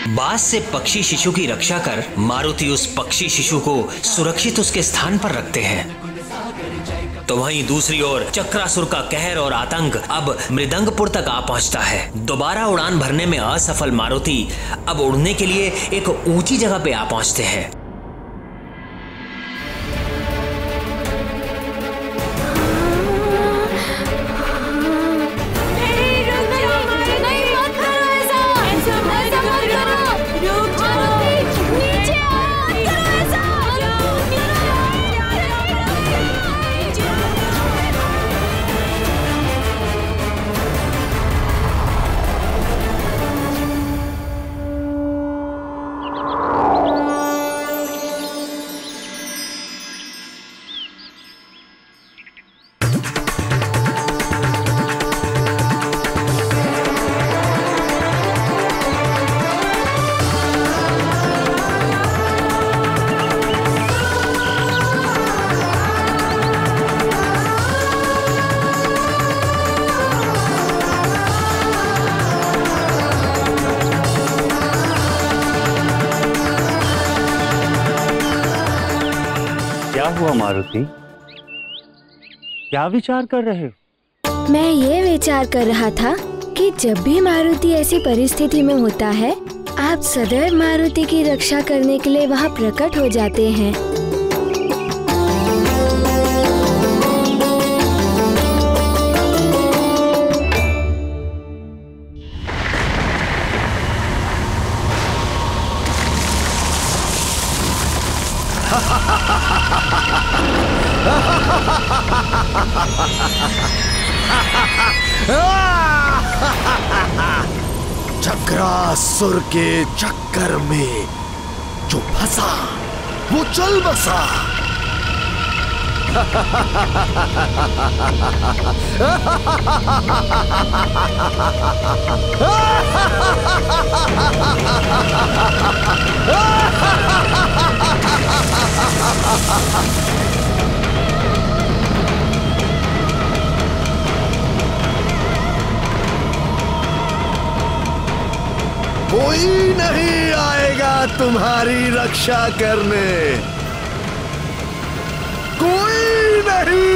बाज से पक्षी शिशु की रक्षा कर मारुति उस पक्षी शिशु को सुरक्षित उसके स्थान पर रखते हैं। तो वहीं दूसरी ओर चक्रासुर का कहर और आतंक अब मृदंगपुर तक आ पहुंचता है। दोबारा उड़ान भरने में असफल मारुति अब उड़ने के लिए एक ऊंची जगह पे आ पहुंचते हैं। हुआ मारुति, क्या विचार कर रहे हो? मैं ये विचार कर रहा था कि जब भी मारुति ऐसी परिस्थिति में होता है, आप सदैव मारुति की रक्षा करने के लिए वहाँ प्रकट हो जाते हैं। चक्रासुर के चक्कर में जो फंसा वो चल बसा। कोई नहीं आएगा तुम्हारी रक्षा करने, कोई नहीं।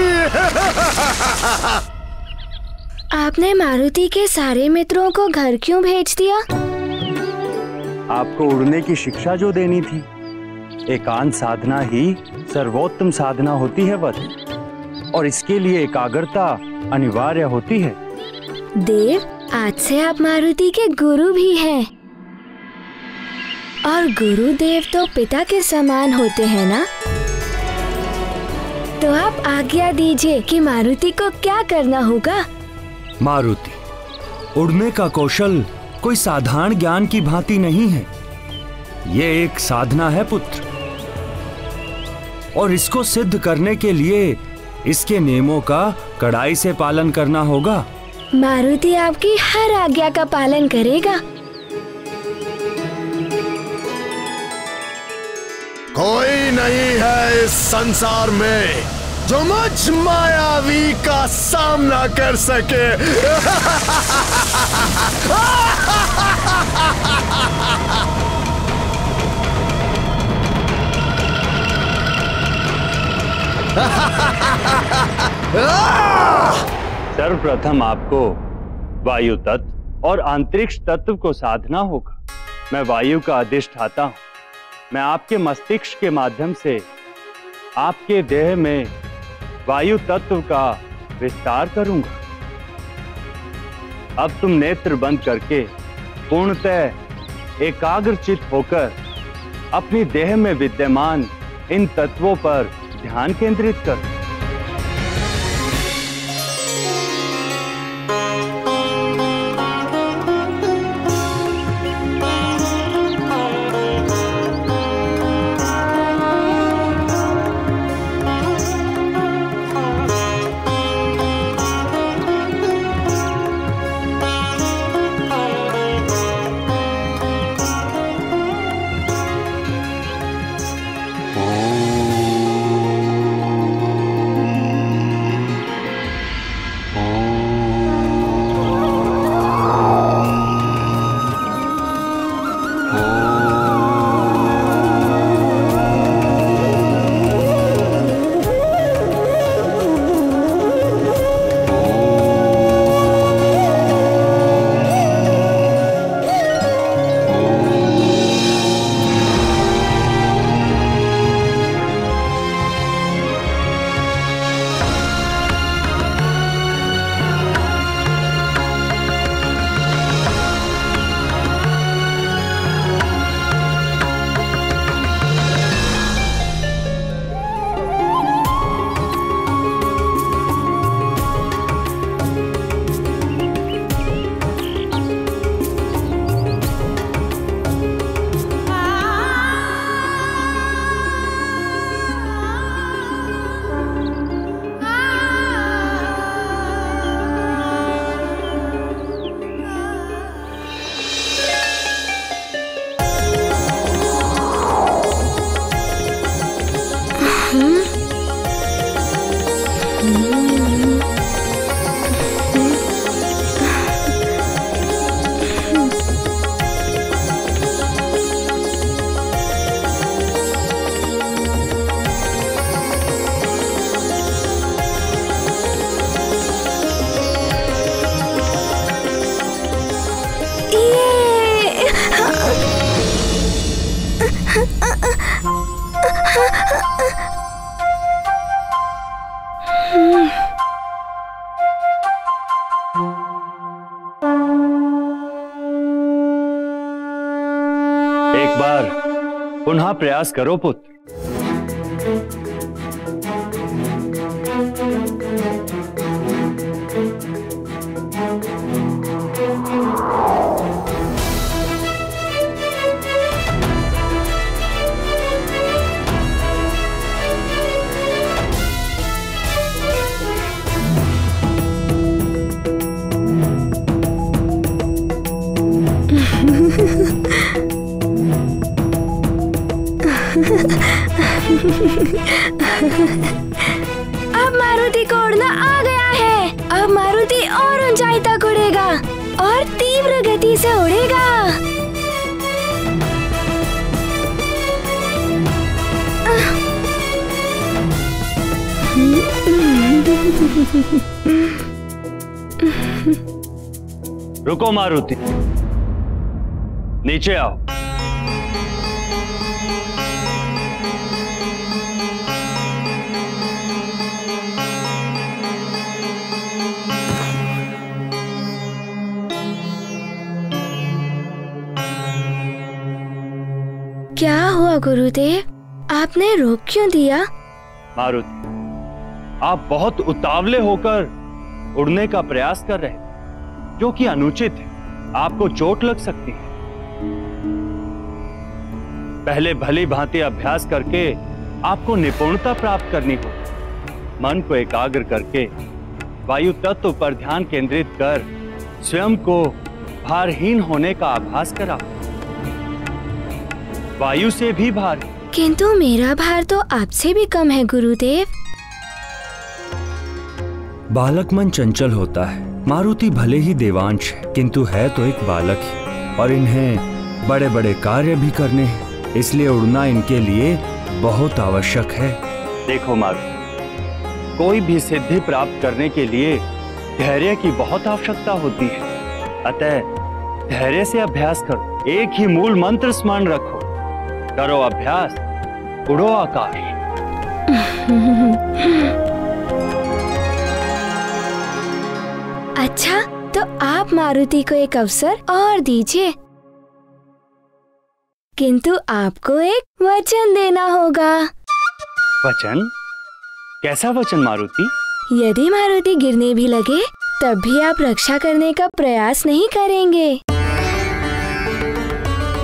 आपने मारुति के सारे मित्रों को घर क्यों भेज दिया? आपको उड़ने की शिक्षा जो देनी थी। एकांत साधना ही सर्वोत्तम साधना होती है वत, और इसके लिए एकाग्रता अनिवार्य होती है। देव, आज से आप मारुति के गुरु भी हैं। और गुरुदेव तो पिता के समान होते हैं ना? तो आप आज्ञा दीजिए कि मारुति को क्या करना होगा। मारुति, उड़ने का कौशल कोई साधारण ज्ञान की भांति नहीं है। ये एक साधना है पुत्र, और इसको सिद्ध करने के लिए इसके नियमों का कड़ाई से पालन करना होगा। मारुति आपकी हर आज्ञा का पालन करेगा। कोई नहीं है इस संसार में जो मुझ मायावी का सामना कर सके। सर्वप्रथम आपको वायु तत्व और अंतरिक्ष तत्व को साधना होगा। मैं वायु का अधिष्ठाता हूँ। मैं आपके मस्तिष्क के माध्यम से आपके देह में वायु तत्व का विस्तार करूंगा। अब तुम नेत्र बंद करके पूर्णतः एकाग्रचित होकर अपनी देह में विद्यमान इन तत्वों पर ध्यान केंद्रित करो। पुनः प्रयास करो पुत्र। अब मारुति को उड़ना आ गया है। अब मारुति और ऊंचाई तक उड़ेगा और तीव्र गति से उड़ेगा। रुको मारुति, नीचे आओ। क्या हुआ गुरुदेव, आपने रोक क्यों दिया? मारुति, आप बहुत उतावले होकर उड़ने का प्रयास कर रहे हैं, जो कि अनुचित है। आपको चोट लग सकती है। पहले भली भांति अभ्यास करके आपको निपुणता प्राप्त करनी होगी। मन को एकाग्र करके वायु तत्व पर ध्यान केंद्रित कर स्वयं को भारहीन होने का आभास करा। वायु से भी भारी। किंतु मेरा भार तो आपसे भी कम है गुरुदेव। बालक मन चंचल होता है। मारुति भले ही देवांश है, किंतु है तो एक बालक ही, और इन्हें बड़े बड़े कार्य भी करने हैं, इसलिए उड़ना इनके लिए बहुत आवश्यक है। देखो मारुति, कोई भी सिद्धि प्राप्त करने के लिए धैर्य की बहुत आवश्यकता होती है। अतः धैर्य से अभ्यास करो। एक ही मूल मंत्र स्मरण रखो। करो अभ्यास, उड़ो आकाश। अच्छा, तो आप मारुति को एक अवसर और दीजिए, किंतु आपको एक वचन देना होगा। वचन? कैसा वचन मारुति? यदि मारुति गिरने भी लगे तब भी आप रक्षा करने का प्रयास नहीं करेंगे।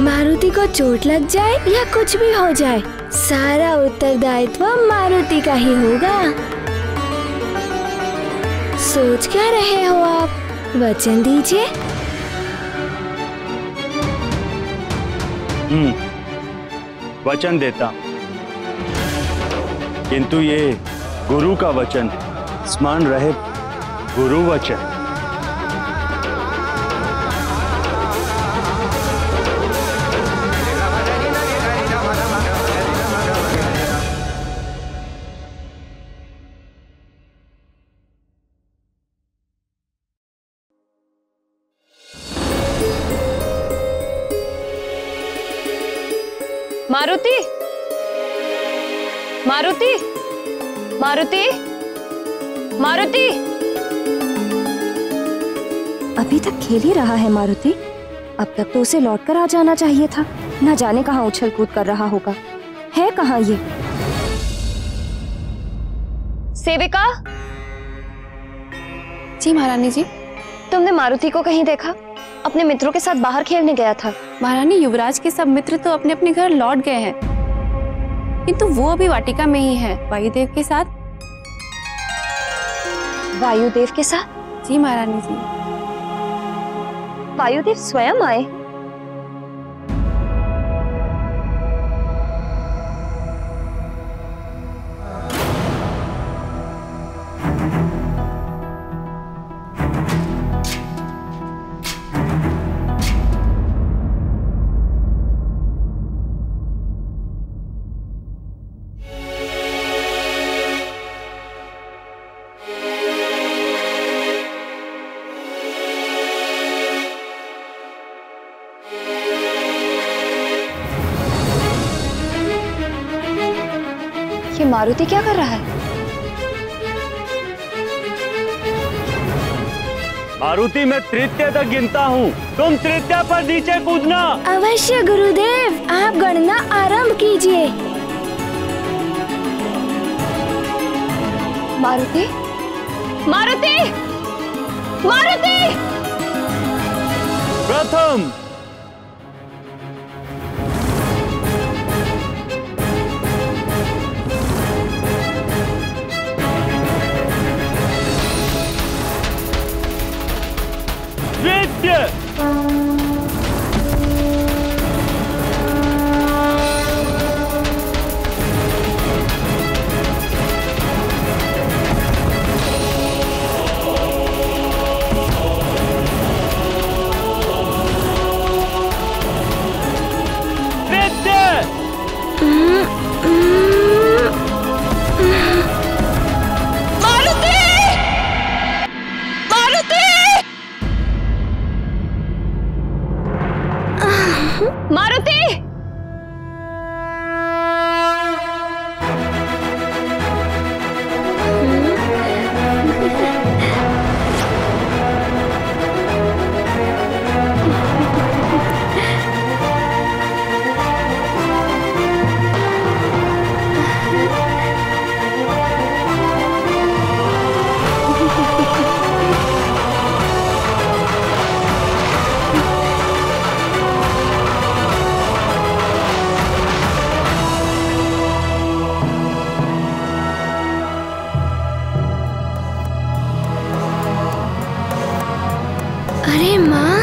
मारुति को चोट लग जाए या कुछ भी हो जाए, सारा उत्तरदायित्व मारुति का ही होगा। सोच क्या रहे हो आप? वचन दीजिए। वचन देता, किंतु ये गुरु का वचन है। स्मरण रहे, गुरु वचन। मारुति, मारुति, मारुति, मारुति। अभी तक खेल ही रहा है मारुति। अब तक तो उसे लौटकर आ जाना चाहिए था। न जाने कहाँ उछल कूद कर रहा होगा। है कहाँ ये? सेविका। जी महारानी जी। तुमने मारुति को कहीं देखा? अपने मित्रों के साथ बाहर खेलने गया था। महारानी, युवराज के सब मित्र तो अपने अपने घर लौट गए हैं, किंतु वो अभी वाटिका में ही है, वायुदेव के साथ। वायुदेव के साथ? जी महारानी जी। वायुदेव स्वयं आए? ये मारुति क्या कर रहा है? मारुति मैं तृतीय तक गिनता हूँ, तुम तृतीय पर नीचे कूदना। अवश्य गुरुदेव, आप गणना आरंभ कीजिए। मारुति, मारुति, मारुति! प्रथम, द्वितीय, मारुति! अरे माँ,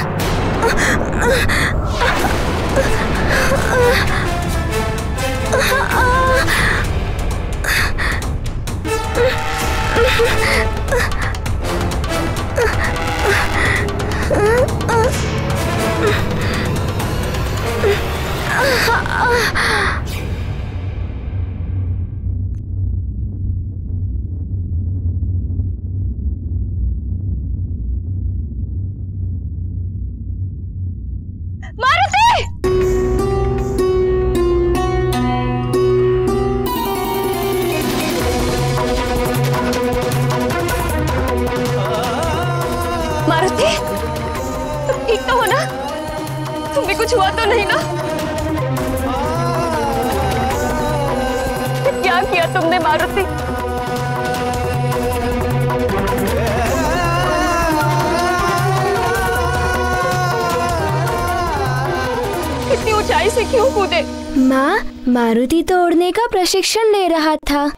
मारुति, तुम ठीक तो हो ना? तुम्हें कुछ हुआ तो नहीं ना? क्या किया तुमने मारुति? इतनी ऊंचाई से क्यों कूदे? माँ, मारुति तो उड़ने का प्रशिक्षण ले रहा था,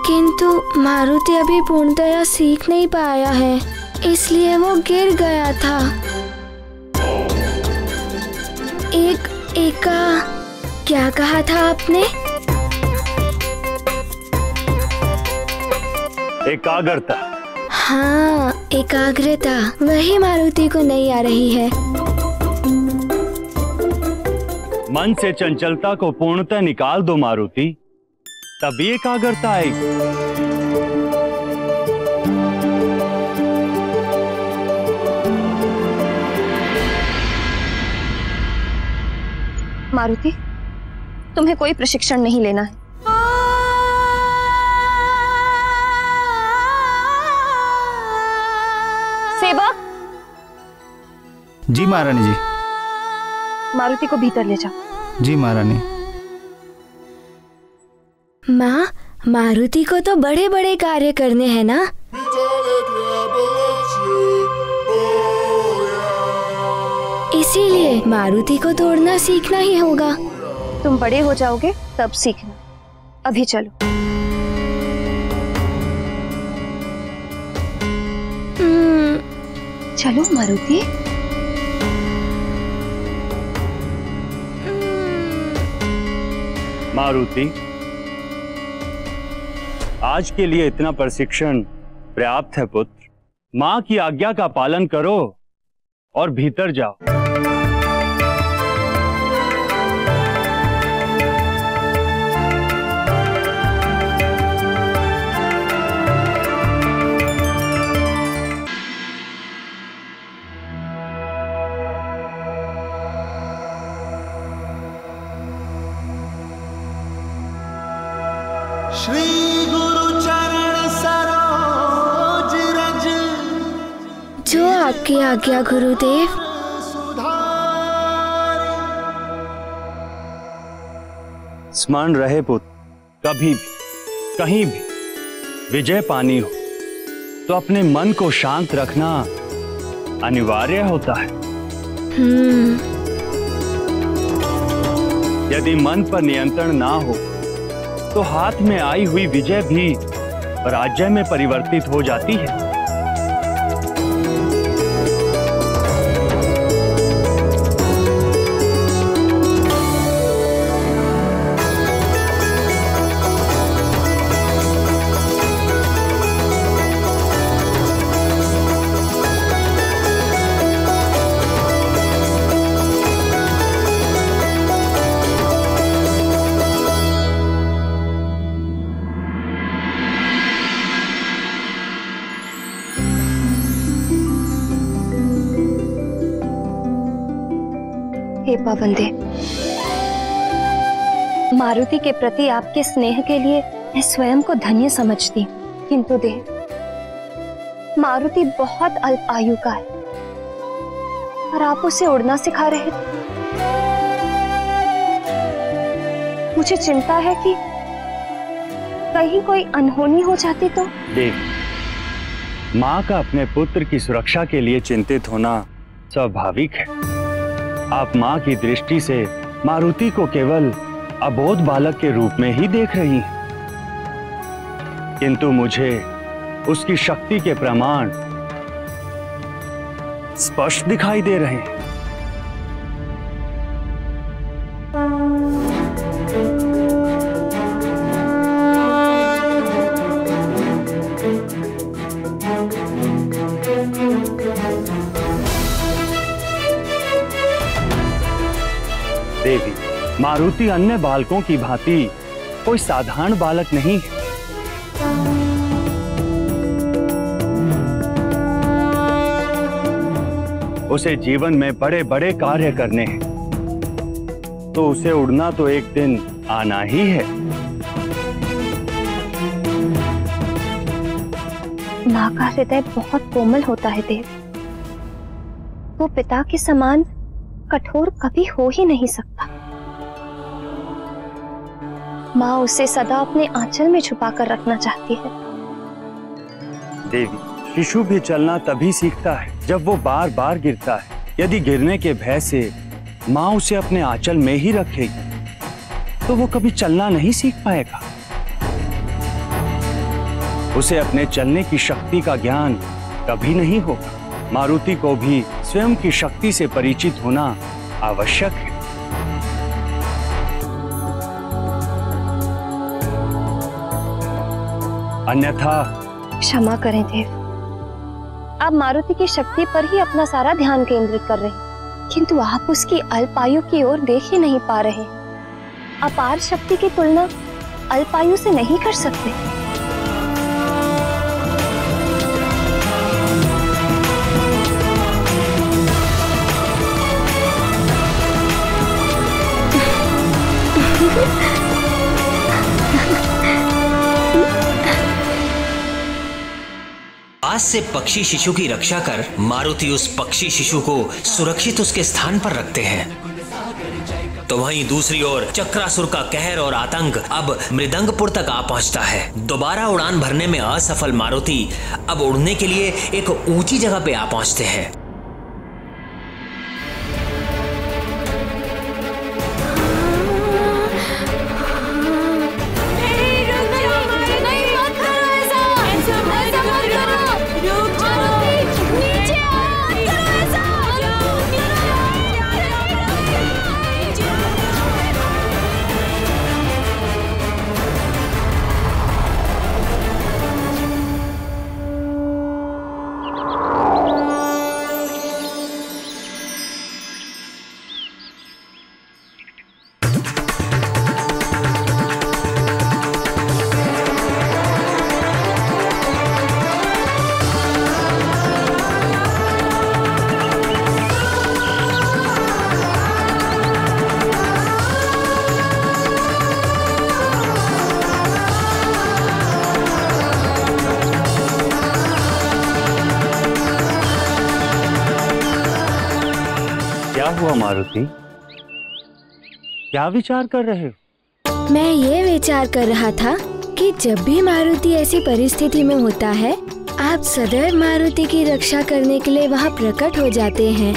किंतु मारुति अभी पूर्णतया सीख नहीं पाया है, इसलिए वो गिर गया था। एका क्या कहा था आपने? एकाग्रता। हाँ, एकाग्रता, वही मारुति को नहीं आ रही है। मन से चंचलता को पूर्णतः निकाल दो मारुति, तभी एकाग्रता आएगी। मारुति, तुम्हें कोई प्रशिक्षण नहीं लेना है। सेवक! जी महारानी जी। मारुति को भीतर ले जाओ। जी महारानी। माँ, मारुति को तो बड़े बड़े कार्य करने हैं ना? इसीलिए मारुति को तोड़ना सीखना ही होगा। तुम बड़े हो जाओगे तब सीखना, अभी चलो। चलो मारुति। मारुति, आज के लिए इतना प्रशिक्षण पर्याप्त है पुत्र। माँ की आज्ञा का पालन करो और भीतर जाओ। श्री गुरु चरण सर आपकी आज्ञा गुरुदेव। स्मरण रहे पुत्र, कभी भी कहीं भी विजय पानी हो तो अपने मन को शांत रखना अनिवार्य होता है। यदि मन पर नियंत्रण ना हो तो हाथ में आई हुई विजय भी पराजय में परिवर्तित हो जाती है। हे पावंदे, मारुति के प्रति आपके स्नेह के लिए मैं स्वयं को धन्य समझती, किंतु देव, मारुति बहुत अल्प आयु का है और आप उसे उड़ना सिखा रहे थे। मुझे चिंता है कि कहीं कोई अनहोनी हो जाती तो। देख, माँ का अपने पुत्र की सुरक्षा के लिए चिंतित होना स्वाभाविक है। आप माँ की दृष्टि से मारुति को केवल अबोध बालक के रूप में ही देख रही हैं, किंतु मुझे उसकी शक्ति के प्रमाण स्पष्ट दिखाई दे रहे हैं। देवी, मारुति अन्य बालकों की भांति कोई साधारण बालक नहीं है। उसे जीवन में बड़े बड़े कार्य करने हैं, तो उसे उड़ना तो एक दिन आना ही है। माँ का हृदय बहुत कोमल होता है देव, वो पिता के समान कठोर कभी हो ही नहीं सकता। माँ उसे सदा अपने आंचल में छुपा कर रखना चाहती है। देवी, शिशु भी चलना तभी सीखता है जब वो बार बार गिरता है। यदि गिरने के भय से माँ उसे अपने आंचल में ही रखेगी तो वो कभी चलना नहीं सीख पाएगा। उसे अपने चलने की शक्ति का ज्ञान कभी नहीं होगा। मारुति को भी स्वयं की शक्ति से परिचित होना आवश्यक है। अन्यथा क्षमा करें देव, आप मारुति की शक्ति पर ही अपना सारा ध्यान केंद्रित कर रहे हैं, किंतु आप उसकी अल्प आयु की ओर देख ही नहीं पा रहे। अपार शक्ति की तुलना अल्प आयु से नहीं कर सकते। आज से पक्षी शिशु की रक्षा कर मारुति उस पक्षी शिशु को सुरक्षित उसके स्थान पर रखते हैं। तो वहीं दूसरी ओर चक्रासुर का कहर और आतंक अब मृदंगपुर तक आ पहुंचता है। दोबारा उड़ान भरने में असफल मारुति अब उड़ने के लिए एक ऊंची जगह पे आ पहुंचते हैं। हुआ मारुति? क्या विचार कर रहे हो? मैं ये विचार कर रहा था कि जब भी मारुति ऐसी परिस्थिति में होता है, आप सदैव मारुति की रक्षा करने के लिए वहाँ प्रकट हो जाते हैं।